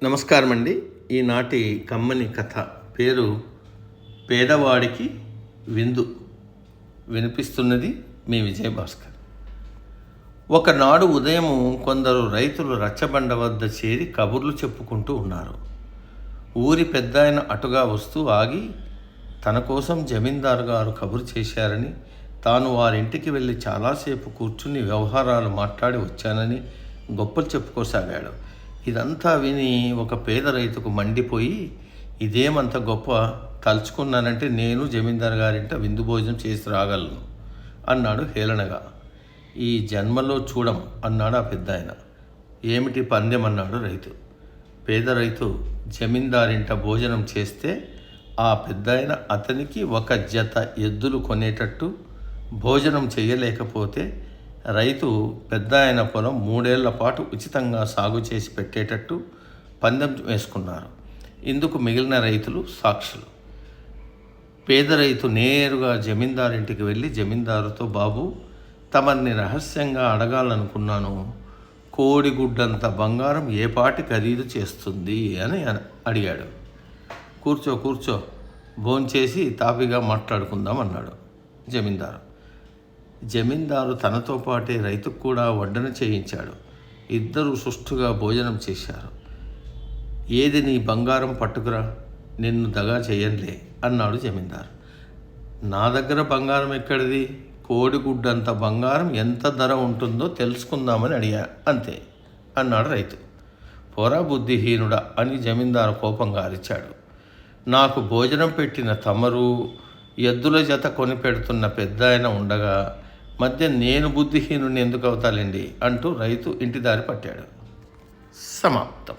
నమస్కారం అండి. ఈనాటి కమ్మని కథ పేరు పేదవాడికి విందు. వినిపిస్తున్నది మీ విజయభాస్కర్. ఒకనాడు ఉదయం కొందరు రైతులు రచ్చబండ వద్ద చేరి కబుర్లు చెప్పుకుంటూ ఉన్నారు. ఊరి పెద్దాయన అటుగా వస్తూ ఆగి తన కోసం జమీందారు గారు కబురు చేశారని, తాను వారింటికి వెళ్ళి చాలాసేపు కూర్చుని వ్యవహారాలు మాట్లాడి వచ్చానని గొప్పలు చెప్పుకోసాగాడు. ఇదంతా విని ఒక పేద రైతుకు మండిపోయి, ఇదేమంత గొప్ప, తలుచుకున్నానంటే నేను జమీందారు గారింట విందు భోజనం చేసి రాగలను అన్నాడు హేళనగా. ఈ జన్మలో చూడం అన్నాడు ఆ పెద్దాయన. ఏమిటి పందెం అన్నాడు రైతు. పేద రైతు జమీందారింట భోజనం చేస్తే ఆ పెద్దాయన అతనికి ఒక జత ఎద్దులు కొనేటట్టు, భోజనం చేయలేకపోతే రైతు పెద్దాయన పొలం 3 ఏళ్ల పాటు ఉచితంగా సాగు చేసి పెట్టేటట్టు పందెం వేసుకున్నారు. ఇందుకు మిగిలిన రైతులు సాక్షులు. పేద రైతు నేరుగా జమీందారింటికి వెళ్ళి జమీందారుతో, బాబు, తమని రహస్యంగా అడగాలనుకున్నాను. కోడిగుడ్డంత బంగారం ఏ పాటి ఖరీదు చేస్తుంది అని అడిగాడు. కూర్చో భోంచేసి తాపిగా మాట్లాడుకుందాం అన్నాడు జమీందారు. జమీందారు తనతో పాటే రైతుకు కూడా వడ్డన చేయించాడు. ఇద్దరు సుష్టుగా భోజనం చేశారు. ఏది నీ బంగారం పట్టుకురా, నిన్ను దగా చేయనులే అన్నాడు జమీందారు. నా దగ్గర బంగారం ఎక్కడిది? కోడిగుడ్డంత బంగారం ఎంత ధర ఉంటుందో తెలుసుకుందామని అడిగా, అంతే అన్నాడు రైతు. పోరా బుద్ధిహీనుడా అని జమీందారు కోపంగా అరిచాడు. నాకు భోజనం పెట్టిన తమరు, ఎద్దుల జత కొని పెడుతున్న పెద్దాయన ఉండగా మధ్య నేను బుద్ధిహీనుని ఎందుకు అవుతాలేండి అంటూ రైతు ఇంటి దారి పట్టాడు. సమాప్తం.